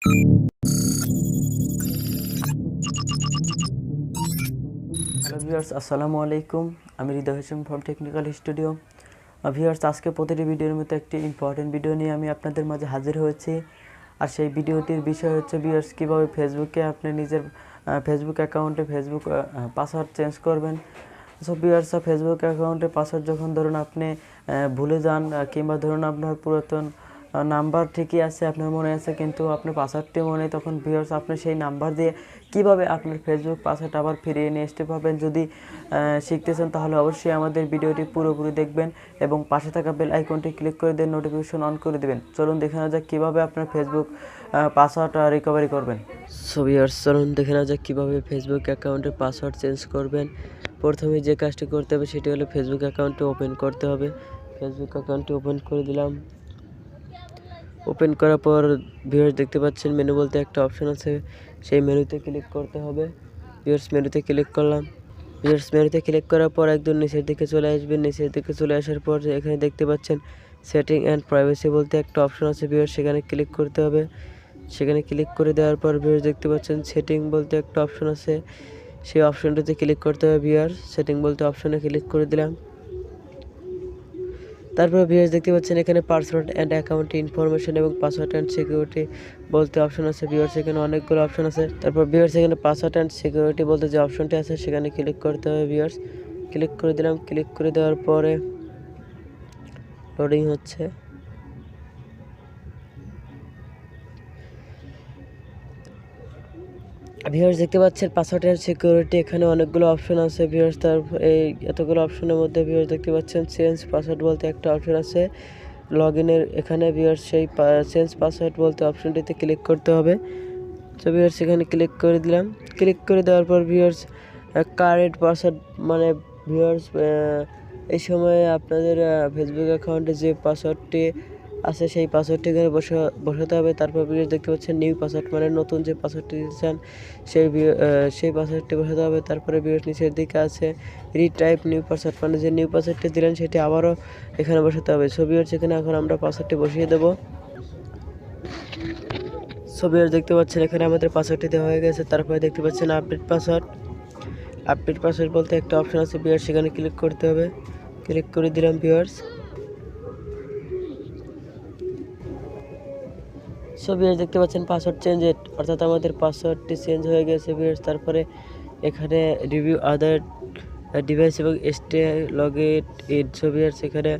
Hello viewers, আসসালামু আলাইকুম। আমি হৃদয় ফ্রম টেকনিক্যাল স্টুডিও। ভিউয়ার্স, আজকে প্রতিটি ভিডিওর মতো একটি ইম্পর্টেন্ট ভিডিও নিয়ে আমি আপনাদের মাঝে হাজির হয়েছি। আর সেই ভিডিওটির বিষয় হচ্ছে ভিউয়ার্স, কীভাবে ফেসবুকে আপনি নিজের ফেসবুক অ্যাকাউন্টে ফেসবুক পাসওয়ার্ড চেঞ্জ করবেন। সো ভিউয়ার্স, ফেসবুক অ্যাকাউন্টে পাসওয়ার্ড যখন ধরুন আপনি ভুলে যান, কিংবা ধরুন আপনার পুরাতন নাম্বার ঠিকই আছে, আপনার মনে আছে, কিন্তু আপনার পাসওয়ার্ডটি মনে নেই, তখন ভিউয়ার্স আপনি সেই নাম্বার দিয়ে কিভাবে আপনার ফেসবুক পাসওয়ার্ড আবার ফিরিয়ে নিয়ে আসতে পারবেন। যদি শিখতে চান তাহলে অবশ্যই আমাদের ভিডিওটি পুরোপুরি দেখবেন এবং পাশে থাকা বেল আইকনটি ক্লিক করে দিয়ে নোটিফিকেশন অন করে দেবেন। চলুন দেখে নেওয়া যাক কীভাবে আপনার ফেসবুক পাসওয়ার্ড রিকভারি করবেন। সো ভিউয়ার্স, চলুন দেখে নেওয়া যাক কীভাবে ফেসবুক অ্যাকাউন্টের পাসওয়ার্ড চেঞ্জ করবেন। প্রথমে যে কাজটি করতে হবে সেটি হলো ফেসবুক অ্যাকাউন্টটি ওপেন করতে হবে। ফেসবুক অ্যাকাউন্টটি ওপেন করে দিলাম। ওপেন করার পর ভিউয়ার্স দেখতে পাচ্ছেন মেনু বলতে একটা অপশন আছে, সেই মেনুতে ক্লিক করতে হবে। ভিউয়ার্স, মেনুতে ক্লিক করলাম। ভিউয়ার্স, মেনুতে ক্লিক করার পর একদম নিচের দিকে চলে আসবেন। নিচের দিকে চলে আসার পর এখানে দেখতে পাচ্ছেন সেটিং অ্যান্ড প্রাইভেসি বলতে একটা অপশন আছে ভিউয়ার্স, সেখানে ক্লিক করতে হবে। সেখানে ক্লিক করে দেওয়ার পর ভিউয়ার্স দেখতে পাচ্ছেন সেটিং বলতে একটা অপশন আছে, সেই অপশনটিতে ক্লিক করতে হবে। ভিউয়ার্স, সেটিং বলতে অপশনে ক্লিক করে দিলাম। তারপর ভিউয়ার্স দেখতে পাচ্ছেন এখানে পাসওয়ার্ড অ্যান্ড অ্যাকাউন্ট ইনফরমেশন এবং পাসওয়ার্ড অ্যান্ড সিকিউরিটি বলতে অপশন আছে। ভিউয়ার্স, এখানে অনেকগুলো অপশন আছে। তারপর ভিউয়ার্স এখানে পাসওয়ার্ড অ্যান্ড সিকিউরিটি বলতে যে অপশনটি আছে সেখানে ক্লিক করতে হবে। ভিউয়ার্স, ক্লিক করে দিলাম। ক্লিক করে দেওয়ার পরে লোডিং হচ্ছে। ভিউয়ার্স দেখতে পাচ্ছেন পাসওয়ার্ড অ্যান্ড সিকিউরিটি, এখানে অনেকগুলো অপশন আছে। ভিউয়ার্স, তারপর এই এতগুলো অপশনের মধ্যে ভিউয়ার্স দেখতে পাচ্ছেন চেঞ্জ পাসওয়ার্ড বলতে একটা অপশন আছে লগইনের। এখানে ভিউয়ার্স সেই চেঞ্জ পাসওয়ার্ড বলতে অপশনটিতে ক্লিক করতে হবে। তো ভিউয়ার্স এখানে ক্লিক করে দিলাম। ক্লিক করে দেওয়ার পর ভিউয়ার্স কারেন্ট পাসওয়ার্ড মানে ভিউয়ার্স এই সময়ে আপনাদের ফেসবুক অ্যাকাউন্টে যে পাসওয়ার্ডটি আছে সেই পাসওয়ার্ডটি এখানে বসাতে হবে। তারপর ভিউয়ার্স দেখতে পাচ্ছেন নিউ পাসওয়ার্ড মানে নতুন যে পাসওয়ার্ডটি দিতে চান সেই পাসওয়ার্ডটি বসাতে হবে। তারপরে ভিউয়ার্স নিচের দিকে আছে রিটাইপ নিউ পাসওয়ার্ড মানে যে নিউ পাসওয়ার্ডটি দিলেন সেটি আবারও এখানে বসাতে হবে। সো ভিউয়ার্স এখানে এখন আমরা পাসওয়ার্ডটি বসিয়ে দেবো। সো ভিউয়ার্স দেখতে পাচ্ছেন এখানে আমাদের পাসওয়ার্ডটি দেওয়া হয়ে গেছে। তারপরে দেখতে পাচ্ছেন আপডেট পাসওয়ার্ড। আপডেট পাসওয়ার্ড বলতে একটা অপশন আছে ভিউয়ার্স, সেখানে ক্লিক করতে হবে। ক্লিক করে দিলাম ভিউয়ার্স। সো ভিউয়ার্স দেখতে পাচ্ছেন পাসওয়ার্ড চেঞ্জেড, অর্থাৎ আমাদের পাসওয়ার্ডটি চেঞ্জ হয়ে গেছে ভিউয়ার্স। তারপরে এখানে রিভিউ আদার ডিভাইস এবং stay login in. So viewers এখানে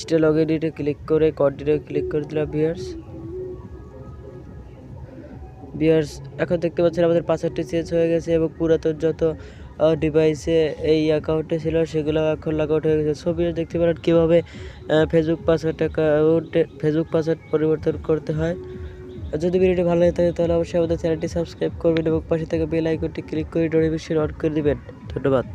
স্টে লগইন ইনে ক্লিক করে কন্টিনিউ ক্লিক করে দিলাম ভিউয়ার্স। ভিউয়ার্স এখন দেখতে পাচ্ছেন আমাদের পাসওয়ার্ডটি চেঞ্জ হয়ে গেছে এবং পুরাতন যত ডিভাইসে এই অ্যাকাউন্টে ছিল সেগুলো এখন লগ আউট হয়ে গেছে। সো ভিউয়ার্স দেখতে পারেন কীভাবে ফেসবুক পাসওয়ার্ড পরিবর্তন করতে হয়। যদি ভিডিওটি ভালো লাগে থাকে তাহলে অবশ্যই আমাদের চ্যানেলটি সাবস্ক্রাইব করবেন এবং পাশে থেকে বেল আইকনটি ক্লিক করে নোটিফিকেশন অন করে দিবেন। ধন্যবাদ।